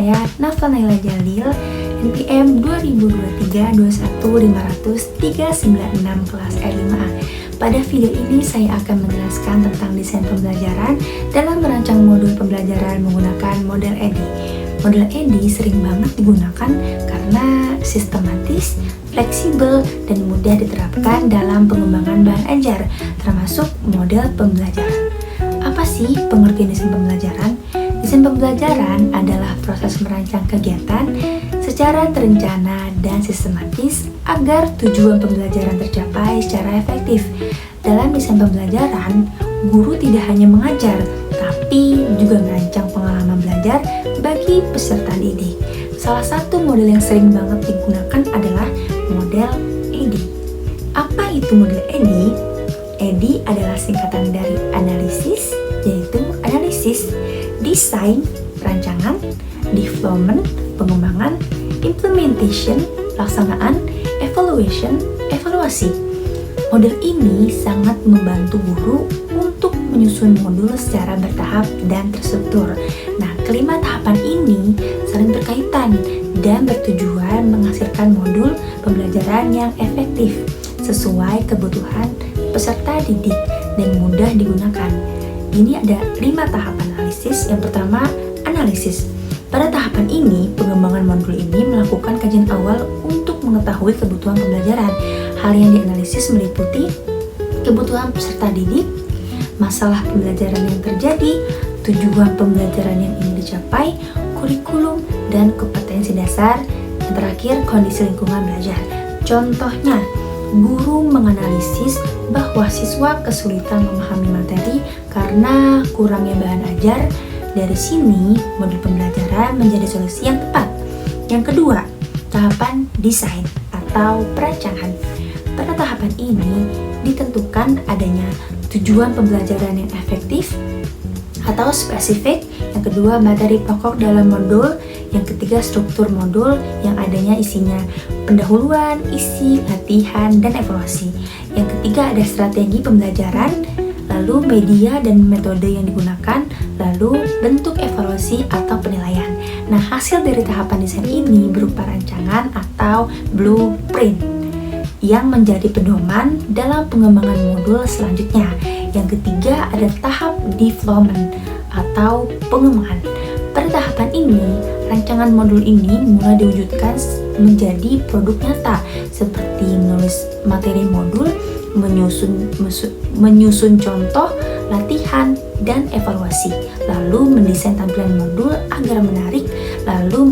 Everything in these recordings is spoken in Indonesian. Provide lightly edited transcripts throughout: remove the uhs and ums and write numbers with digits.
saya Nafa Naila Jalil, NPM 2023-21-500-396 kelas R5A. Pada video ini saya akan menjelaskan tentang desain pembelajaran dalam merancang modul pembelajaran menggunakan model EDI. Model EDI sering banget digunakan karena sistematis, fleksibel, dan mudah diterapkan dalam pengembangan bahan ajar, termasuk model pembelajaran. Apa sih pengertian desain pembelajaran? Desain pembelajaran adalah proses merancang kegiatan secara terencana dan sistematis agar tujuan pembelajaran tercapai secara efektif. Dalam desain pembelajaran, guru tidak hanya mengajar, tapi juga merancang pengalaman belajar bagi peserta didik. Salah satu model yang sering banget digunakan adalah model EDI. Apa itu model EDI? EDI adalah singkatan dari analisis, yaitu analisis, desain, perancangan, development, pengembangan, implementation, pelaksanaan, evaluation, evaluasi. Model ini sangat membantu guru untuk menyusun modul secara bertahap dan terstruktur. Nah, kelima tahapan ini saling berkaitan dan bertujuan menghasilkan modul pembelajaran yang efektif sesuai kebutuhan peserta didik dan mudah digunakan. Ini ada 5 tahap analisis. Yang pertama, analisis. Pada tahapan ini, pengembangan modul ini melakukan kajian awal untuk mengetahui kebutuhan pembelajaran. Hal yang dianalisis meliputi kebutuhan peserta didik, masalah pembelajaran yang terjadi, tujuan pembelajaran yang ingin dicapai, kurikulum, dan kompetensi dasar. Yang terakhir, kondisi lingkungan belajar. Contohnya, guru menganalisis bahwa siswa kesulitan memahami materi karena kurangnya bahan ajar. Dari sini, modul pembelajaran menjadi solusi yang tepat. Yang kedua, tahapan desain atau perancangan. Pada tahapan ini, ditentukan adanya tujuan pembelajaran yang efektif atau spesifik. Yang kedua, materi pokok dalam modul. Yang ketiga, struktur modul yang adanya isinya pendahuluan, isi, latihan, dan evaluasi. Yang ketiga, ada strategi pembelajaran, lalu media dan metode yang digunakan, lalu bentuk evaluasi atau penilaian. Nah, hasil dari tahapan desain ini berupa rancangan atau blueprint yang menjadi pedoman dalam pengembangan modul selanjutnya. Yang ketiga, ada tahap development atau pengembangan. Pada tahapan ini, rancangan modul ini mulai diwujudkan menjadi produk nyata, seperti menulis materi modul, menyusun contoh, latihan, dan evaluasi, lalu mendesain tampilan modul agar menarik, lalu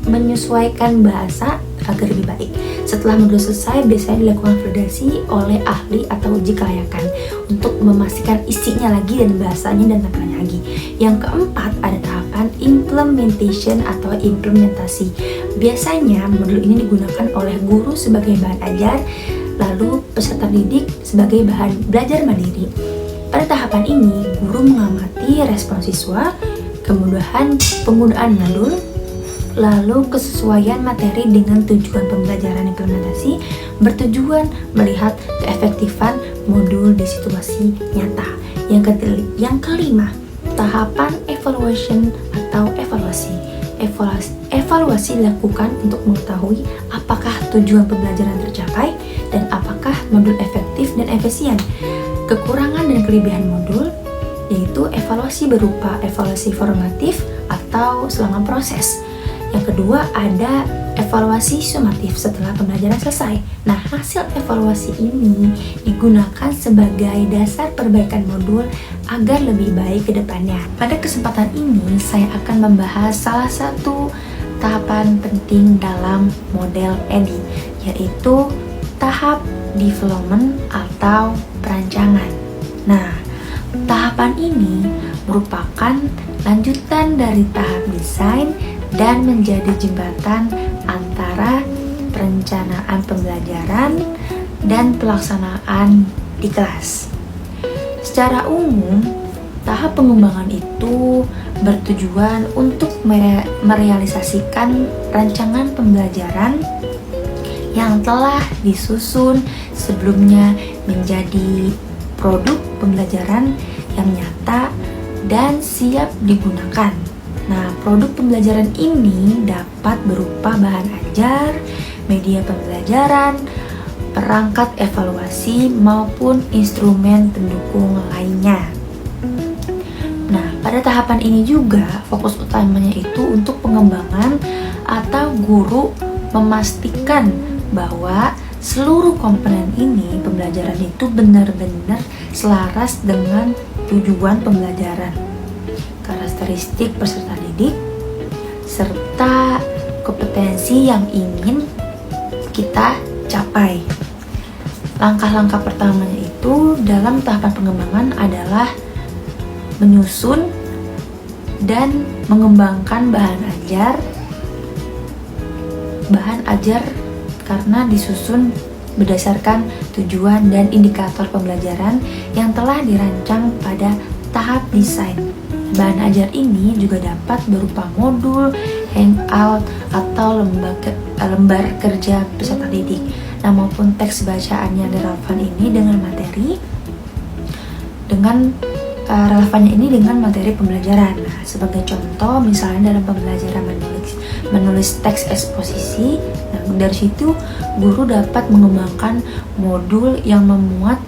menyesuaikan bahasa agar lebih baik. Setelah modul selesai, biasanya dilakukan validasi oleh ahli atau uji kelayakan untuk memastikan isinya lagi dan bahasanya dan tampilannya lagi. Yang keempat, ada tahapan implementation atau implementasi. Biasanya modul ini digunakan oleh guru sebagai bahan ajar, lalu peserta didik sebagai bahan belajar mandiri. Pada tahapan ini, guru mengamati respon siswa, kemudahan penggunaan modul, lalu kesesuaian materi dengan tujuan pembelajaran implementasi, bertujuan melihat keefektifan modul di situasi nyata. Yang kelima, tahapan evaluation atau evaluasi. Evaluasi dilakukan untuk mengetahui apakah tujuan pembelajaran tercapai dan apakah modul efektif dan efisien. Kekurangan dan kelebihan modul, yaitu evaluasi berupa evaluasi formatif atau selama proses. Yang kedua, ada evaluasi sumatif setelah pembelajaran selesai. Nah, hasil evaluasi ini digunakan sebagai dasar perbaikan modul agar lebih baik ke depannya. Pada kesempatan ini, saya akan membahas salah satu tahapan penting dalam model EDI, yaitu tahap development atau perancangan. Nah, tahapan ini merupakan lanjutan dari tahap desain dan menjadi jembatan antara perencanaan pembelajaran dan pelaksanaan di kelas. Secara umum, tahap pengembangan itu bertujuan untuk merealisasikan rancangan pembelajaran yang telah disusun sebelumnya menjadi produk pembelajaran yang nyata dan siap digunakan. Nah, produk pembelajaran ini dapat berupa bahan ajar, media pembelajaran, perangkat evaluasi, maupun instrumen pendukung lainnya. Nah, pada tahapan ini juga fokus utamanya itu untuk pengembangan atau guru memastikan bahwa seluruh komponen ini pembelajaran itu benar-benar selaras dengan tujuan pembelajaran, karakteristik peserta didik, serta kompetensi yang ingin kita capai. Langkah-langkah pertamanya itu dalam tahapan pengembangan adalah menyusun dan mengembangkan bahan ajar karena disusun berdasarkan tujuan dan indikator pembelajaran yang telah dirancang pada tahap desain. Bahan ajar ini juga dapat berupa modul, hangout, atau lembar kerja peserta didik. Nah, maupun teks bacaan yang relevan ini dengan relevannya ini dengan materi pembelajaran. Nah, sebagai contoh, misalnya dalam pembelajaran menulis teks eksposisi, nah dari situ guru dapat mengembangkan modul yang memuat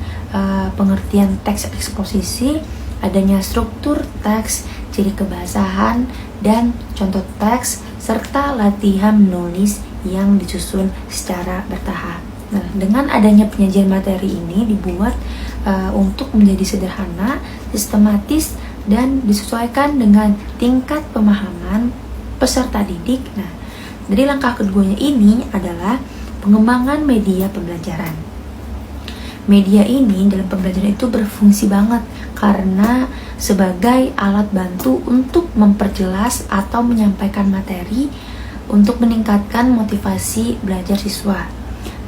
pengertian teks eksposisi, adanya struktur teks, ciri kebahasan, dan contoh teks, serta latihan menulis yang disusun secara bertahap. Nah, dengan adanya penyajian materi ini dibuat untuk menjadi sederhana, sistematis, dan disesuaikan dengan tingkat pemahaman peserta didik. Nah, jadi langkah keduanya ini adalah pengembangan media pembelajaran. Media ini dalam pembelajaran itu berfungsi banget karena sebagai alat bantu untuk memperjelas atau menyampaikan materi untuk meningkatkan motivasi belajar siswa.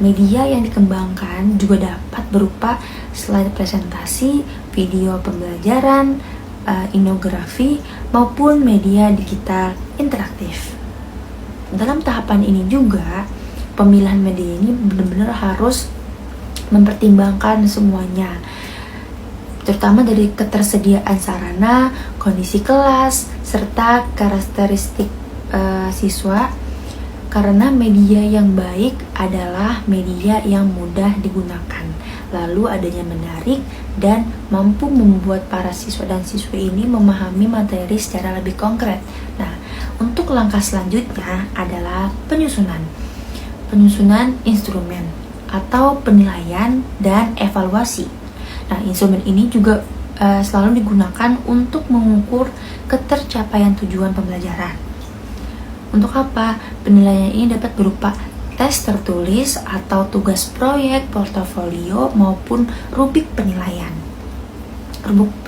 Media yang dikembangkan juga dapat berupa slide presentasi, video pembelajaran, infografi, maupun media digital interaktif. Dalam tahapan ini juga, pemilihan media ini benar-benar harus mempertimbangkan semuanya, terutama dari ketersediaan sarana, kondisi kelas, serta karakteristik siswa. Karena media yang baik adalah media yang mudah digunakan, lalu adanya menarik dan mampu membuat para siswa dan siswi ini memahami materi secara lebih konkret. Nah, untuk langkah selanjutnya adalah penyusunan instrumen atau penilaian dan evaluasi. Nah, instrumen ini juga selalu digunakan untuk mengukur ketercapaian tujuan pembelajaran. Untuk apa? Penilaian ini dapat berupa tes tertulis atau tugas proyek, portofolio, maupun rubrik penilaian.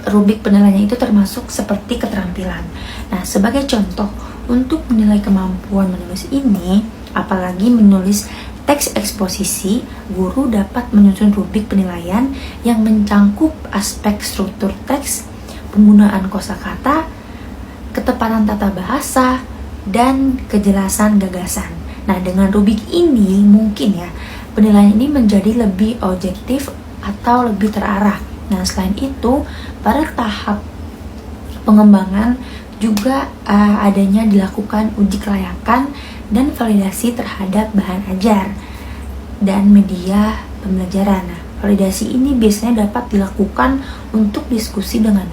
Rubrik penilaian itu termasuk seperti keterampilan. Nah, sebagai contoh, untuk menilai kemampuan menulis ini, apalagi menulis teks eksposisi, guru dapat menyusun rubrik penilaian yang mencangkup aspek struktur teks, penggunaan kosakata, ketepatan tata bahasa, dan kejelasan gagasan. Nah, dengan rubrik ini mungkin ya penilaian ini menjadi lebih objektif atau lebih terarah. Nah, selain itu pada tahap pengembangan juga adanya dilakukan uji kelayakan dan validasi terhadap bahan ajar dan media pembelajaran. Nah, validasi ini biasanya dapat dilakukan untuk diskusi dengan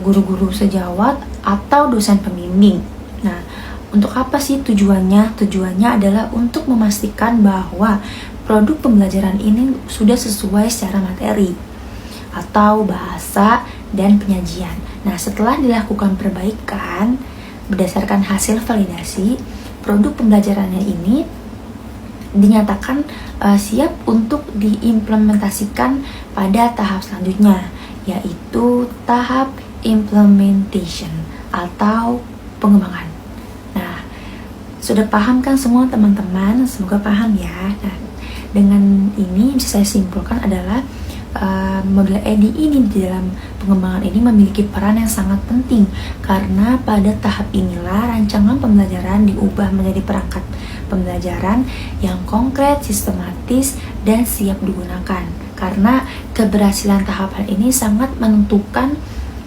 guru-guru sejawat atau dosen pembimbing. Nah, untuk apa sih tujuannya? Tujuannya adalah untuk memastikan bahwa produk pembelajaran ini sudah sesuai secara materi atau bahasa dan penyajian. Nah, setelah dilakukan perbaikan berdasarkan hasil validasi, produk pembelajarannya ini dinyatakan siap untuk diimplementasikan pada tahap selanjutnya, yaitu tahap implementation atau pengembangan. Nah, sudah paham kan semua teman-teman? Semoga paham ya. Nah, dengan ini bisa saya simpulkan adalah model EDI ini di dalam pengembangan ini memiliki peran yang sangat penting karena pada tahap inilah rancangan pembelajaran diubah menjadi perangkat pembelajaran yang konkret, sistematis, dan siap digunakan. Karena keberhasilan tahapan ini sangat menentukan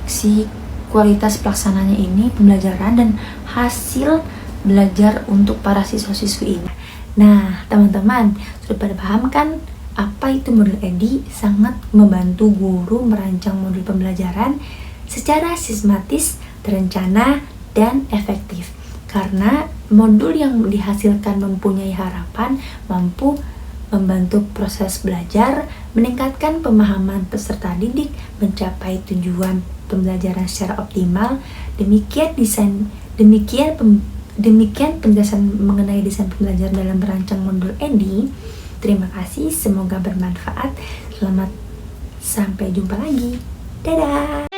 si kualitas pelaksananya ini pembelajaran dan hasil belajar untuk para siswa-siswi ini. Nah, teman-teman, sudah pada paham kan apa itu modul EDI? Sangat membantu guru merancang modul pembelajaran secara sistematis, terencana, dan efektif. Karena modul yang dihasilkan mempunyai harapan mampu membantu proses belajar, meningkatkan pemahaman peserta didik, mencapai tujuan pembelajaran secara optimal. Demikian penjelasan mengenai desain pembelajaran dalam merancang modul EDI. Terima kasih, semoga bermanfaat. Selamat sampai jumpa lagi. Dadah!